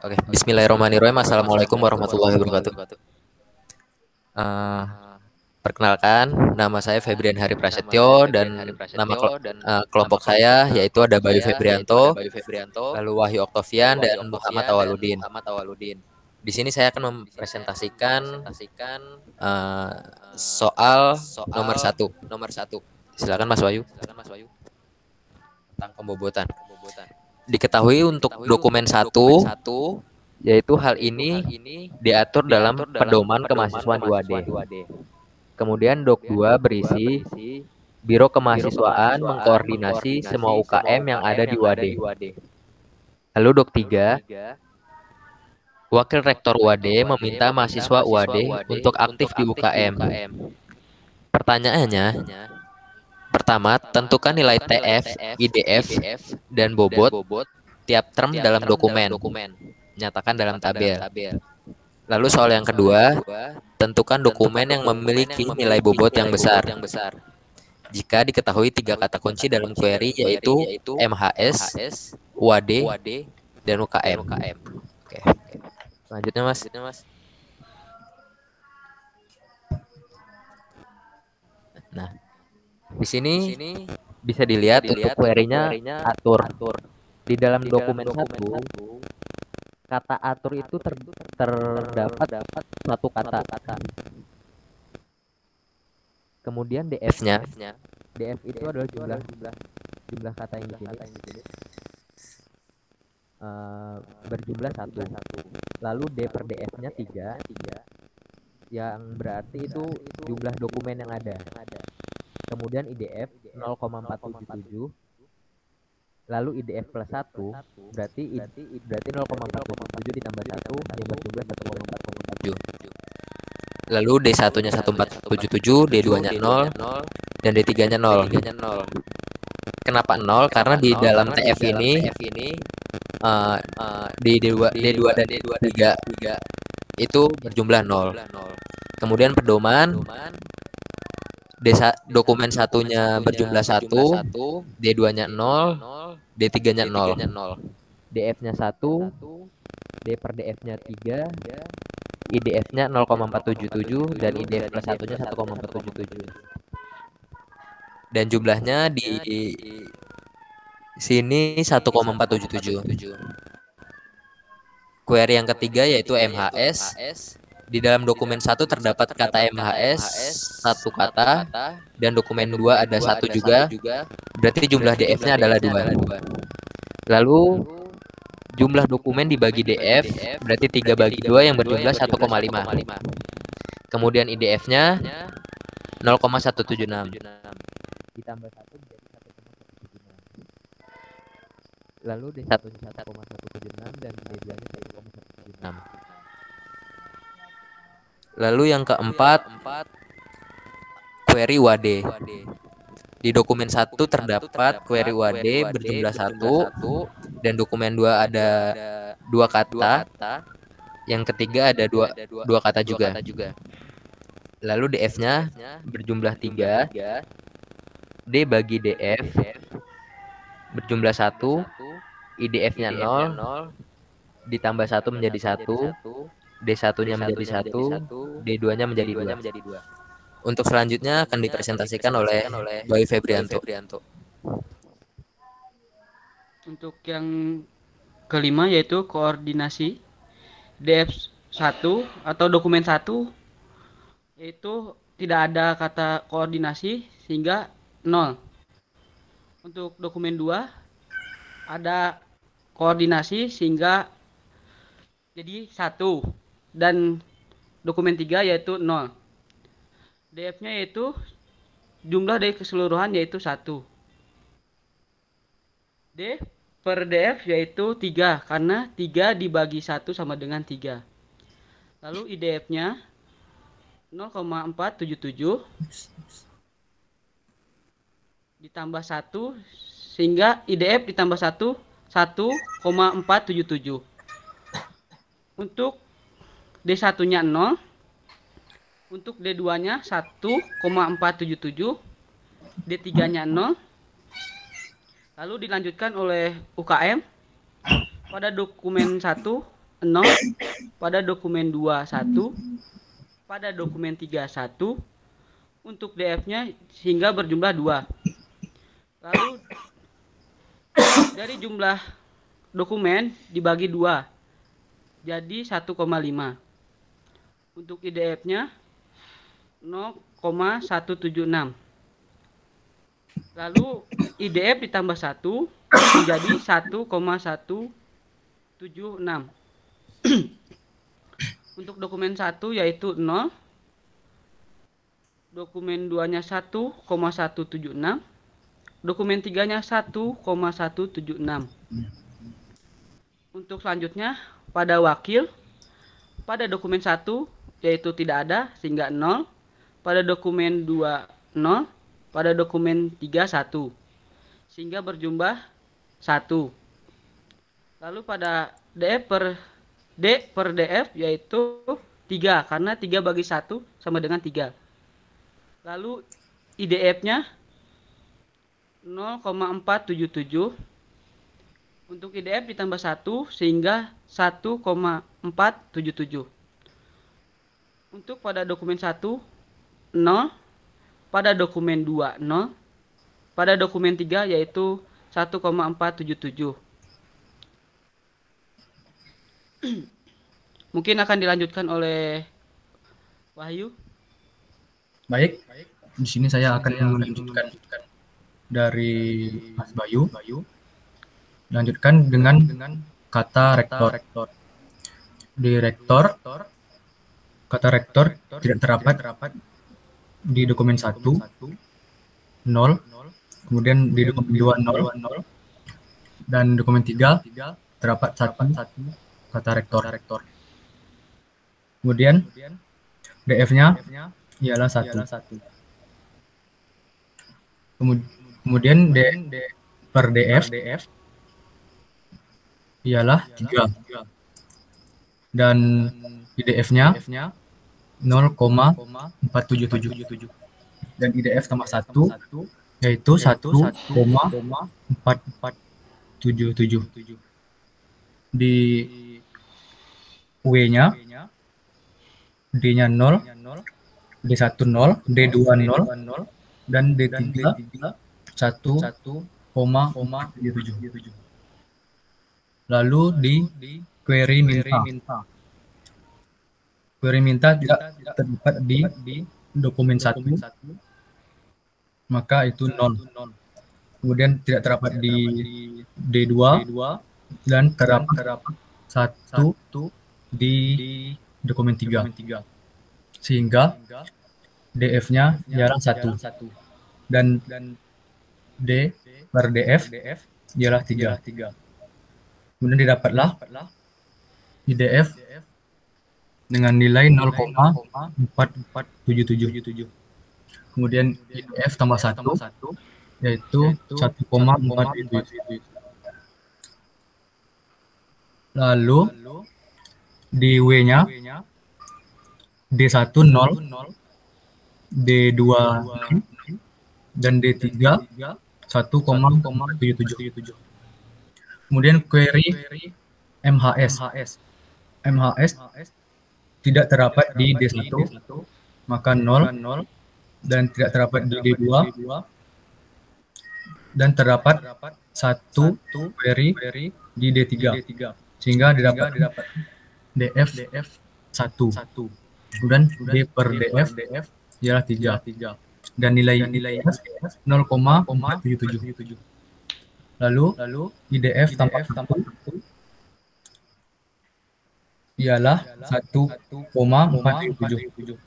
Oke, Bismillahirrahmanirrahim. Assalamualaikum warahmatullahi wabarakatuh. Eh, Perkenalkan, nama saya Febrian Hari Prasetyo dan kelompok saya yaitu ada Bayu Febrianto, lalu Wahyu Oktavian dan Muhammad Awaludin. Di sini saya akan mempresentasikan eh, soal nomor satu. Silakan Mas Wahyu tentang pembobotan. Diketahui untuk dokumen satu, yaitu hal ini diatur dalam pedoman kemahasiswaan 2D. Kemudian dok 2 berisi Biro Kemahasiswaan mengkoordinasi semua UKM yang ada di WAD. Lalu dok 3, Wakil Rektor WAD meminta mahasiswa WAD untuk aktif di UKM. Pertanyaannya, pertama, tentukan nilai TF, IDF, dan bobot tiap term dalam dokumen. Nyatakan dalam tabel. Lalu soal yang kedua, tentukan dokumen yang memiliki nilai bobot yang besar. Jika diketahui 3 kata kunci dalam query yaitu MHS, WAD, dan UKM. Oke. Selanjutnya Mas. Nah, di sini bisa dilihat untuk query-nya atur. Di dalam dokumen satu, kata atur itu terdapat satu kata. Kemudian DF-nya, DF itu adalah jumlah kata yang di sini berjumlah satu. Lalu D per DF-nya 3, yang berarti itu jumlah dokumen yang ada. Kemudian IDF 0,477. Lalu IDF plus 1 berarti 0,477 ditambah 1 yang berjumlah 1,477. Lalu D1-nya 1477, D2-nya 0, dan D3-nya 0. Kenapa 0? Karena di dalam TF ini di D2 dan D3 itu berjumlah 0. Kemudian pedoman dokumen satunya berjumlah 1, D2-nya 0, D3-nya 0. DF-nya 1, D per DF-nya 3, IDF-nya 0,477 dan IDF plus satunya 1,477. Dan jumlahnya di sini 1,477. Query yang ketiga yaitu MHS. Di dalam dokumen 1 terdapat kata MHS satu kata dan dokumen 2 ada satu juga. Berarti jumlah DF-nya adalah 2. Lalu jumlah dokumen dibagi DF berarti 3 bagi 2 yang berjumlah 1,5. Kemudian IDF-nya 0,176 ditambah 1 menjadi 1,176. Lalu D1-nya 1,176 dan D2-nya 1,176. Lalu yang keempat, query WAD. Di dokumen 1 terdapat query WAD berjumlah 1 dan dokumen 2 ada 2 kata. Yang ketiga ada 2 kata juga. Lalu DF-nya berjumlah 3. D bagi DF berjumlah 1. IDF-nya 0 ditambah 1 menjadi 1. D1-nya menjadi 1. D2-nya menjadi 2. Untuk selanjutnya akan dipresentasikan oleh Bayu Febrianto. Untuk yang kelima yaitu koordinasi DF1 atau dokumen 1 yaitu tidak ada kata koordinasi sehingga 0. Untuk dokumen 2 ada koordinasi sehingga jadi 1 dan dokumen 3 yaitu 0. DF-nya yaitu jumlah dari keseluruhan yaitu 1. D per DF yaitu 3 karena 3 dibagi 1 sama dengan 3. Lalu IDF-nya 0,477 ditambah 1 sehingga IDF ditambah 1 1,477. Untuk D1-nya 0, untuk D2-nya 1,477, D3-nya 0. Lalu dilanjutkan oleh UKM pada dokumen 1 0, pada dokumen 2 1, pada dokumen 3 1, untuk DF-nya sehingga berjumlah 2. Lalu dari jumlah dokumen dibagi 2 jadi 1,5. Untuk IDF-nya 0,176. Lalu IDF ditambah 1 menjadi 1,176. Untuk dokumen 1 yaitu 0, dokumen 2-nya 1,176, dokumen 3-nya 1,176. Untuk selanjutnya pada wakil, pada dokumen 1 yaitu tidak ada sehingga 0, pada dokumen 2 0, pada dokumen 3 1 sehingga berjumlah 1. Lalu pada D per DF yaitu 3 karena 3 bagi 1 sama dengan 3. Lalu IDF-nya 0,477. Untuk IDF ditambah 1 sehingga 1,477. Untuk pada dokumen 1 0, pada dokumen 2 0, pada dokumen 3 yaitu 1,477. Mungkin akan dilanjutkan oleh Wahyu. Baik, di sini saya akan melanjutkan dari Mas Bayu. Lanjutkan dengan kata rektor. Di rektor, kata rektor tidak terdapat di dokumen 1 0, kemudian di dokumen 2 0, dan dokumen 3 terdapat 1 kata rektor. Kemudian DF-nya ialah 1. Kemudian D per DF ialah 3. Dan IDF-nya 0,477. Dan IDF tambah 1 yaitu 1,477. Di W-nya D-nya 0, D1 0, D2 0, dan D3 1,47. Lalu di query minta. Query minta tidak terdapat di dokumen 1, maka itu 0. Kemudian tidak terdapat di D2 dan terdapat 1 di dokumen 3. Sehingga DF-nya ialah 1. Dan D per DF ialah 3. Kemudian didapatlah IDF dengan nilai 0,4477. Kemudian IDF tambah 1 yaitu 1,477. Lalu di W-nya D1 0, D2 0, dan D3 1,47. Kemudian query MHS tidak terdapat di D1, maka 0, dan tidak terdapat di D2, dan terdapat 1 query di D3, sehingga didapat DF 1. Kemudian D per DF ialah 3. Dan nilai 0,477. Lalu IDF tambah 1 ialah 1,477.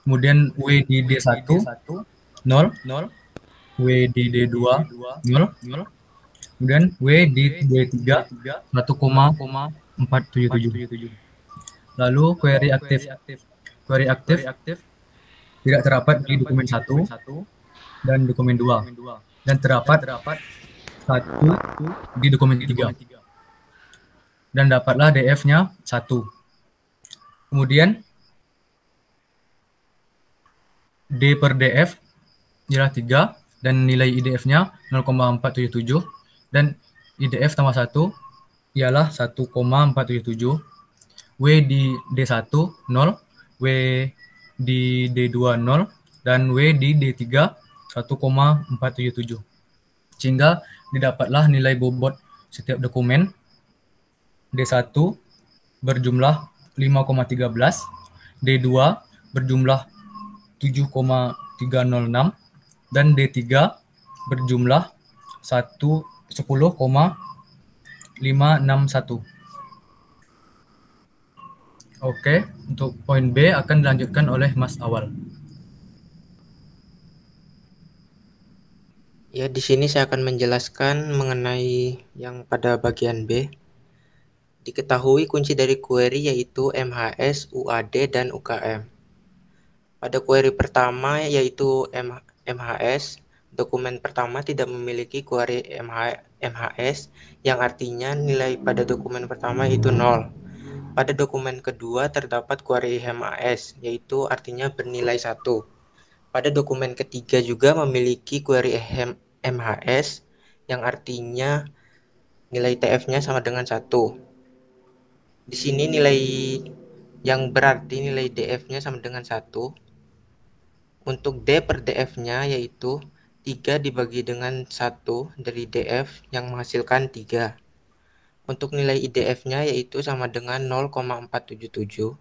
Kemudian W di D1 0, W di D2 0, kemudian W di D3 1,477. Lalu query aktif tidak terdapat di dokumen 1 dan dokumen 2, dan terdapat 1 di dokumen 3. Dan dapatlah DF-nya 1. Kemudian D per DF ialah 3 dan nilai IDF-nya 0,477, dan IDF tambah 1 ialah 1,477. W di D1 0, W di D2 0, dan W di D3 1,477. Sehingga didapatlah nilai bobot setiap dokumen D1 berjumlah 5,13, D2 berjumlah 7,306, dan D3 berjumlah 10,561. Oke, untuk poin B akan dilanjutkan oleh Mas Awal. Ya, di sini saya akan menjelaskan mengenai yang pada bagian B. Diketahui kunci dari query yaitu MHS, UAD, dan UKM. Pada query pertama yaitu MHS, dokumen pertama tidak memiliki query MHS, yang artinya nilai pada dokumen pertama itu 0. Pada dokumen kedua terdapat query MHS, yaitu artinya bernilai 1. Pada dokumen ketiga juga memiliki query MHS, yang artinya nilai TF-nya sama dengan 1. Di sini nilai yang berarti nilai DF-nya sama dengan 1. Untuk D per DF-nya yaitu 3 dibagi dengan 1 dari DF yang menghasilkan 3. Untuk nilai IDF-nya yaitu sama dengan 0,477.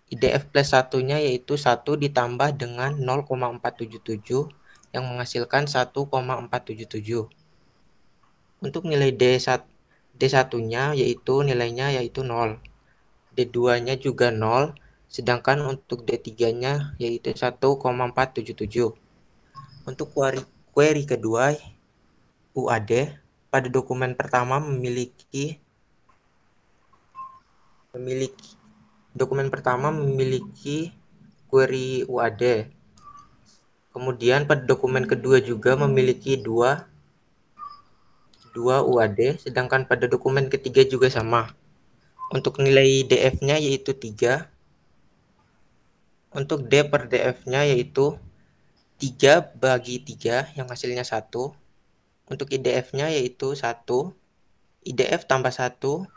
IDF plus 1-nya yaitu 1 ditambah dengan 0,477 yang menghasilkan 1,477. Untuk nilai D1-nya yaitu nilainya yaitu 0. D2-nya juga 0, sedangkan untuk D3-nya yaitu 1,477. Untuk query kedua UAD, pada dokumen pertama memiliki query UAD. Kemudian pada dokumen kedua juga memiliki dua UAD, sedangkan pada dokumen ketiga juga sama. Untuk nilai DF-nya yaitu 3. Untuk D per DF-nya yaitu 3 bagi 3 yang hasilnya 1. Untuk IDF-nya yaitu 1. IDF tambah 1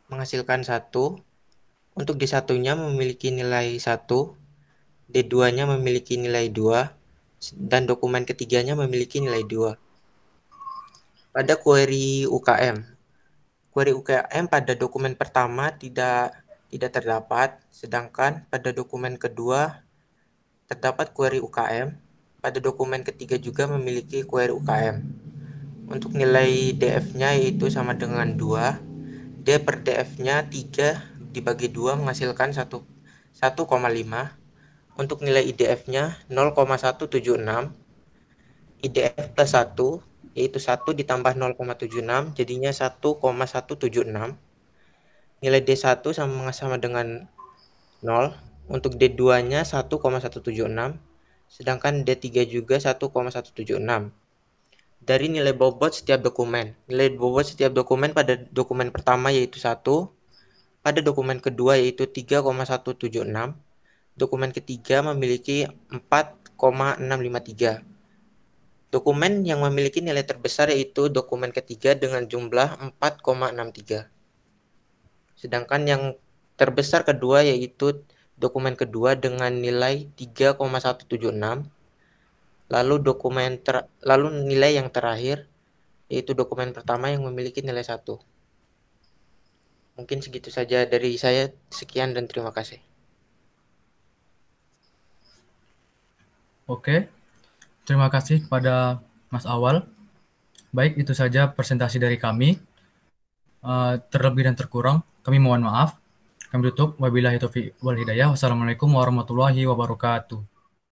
menghasilkan 1. Untuk D1-nya memiliki nilai 1. D2-nya memiliki nilai 2. Dan dokumen ketiganya memiliki nilai 2. Pada query UKM. Query UKM pada dokumen pertama tidak terdapat, sedangkan pada dokumen kedua terdapat query UKM. Pada dokumen ketiga juga memiliki query UKM. Untuk nilai DF-nya yaitu sama dengan 2. D per DF-nya 3 dibagi 2 menghasilkan 1,5. Untuk nilai IDF-nya 0,176. IDF plus 1 yaitu 1 ditambah 0,76 jadinya 1,176. Nilai D1 sama dengan 0. Untuk D2-nya 1,176, sedangkan D3 juga 1,176. Dari nilai bobot setiap dokumen. Nilai bobot setiap dokumen pada dokumen pertama yaitu 1, pada dokumen kedua yaitu 3,176, dokumen ketiga memiliki 4,653. Dokumen yang memiliki nilai terbesar yaitu dokumen ketiga dengan jumlah 4,63. Sedangkan yang terbesar kedua yaitu dokumen kedua dengan nilai 3,176. Lalu nilai yang terakhir yaitu dokumen pertama yang memiliki nilai 1. Mungkin segitu saja dari saya. Sekian dan terima kasih. Oke. Terima kasih kepada Mas Awal. Baik, itu saja presentasi dari kami. Terlebih dan terkurang, kami mohon maaf. Kami tutup. Wabillahi taufiq wal hidayah. Wassalamualaikum warahmatullahi wabarakatuh.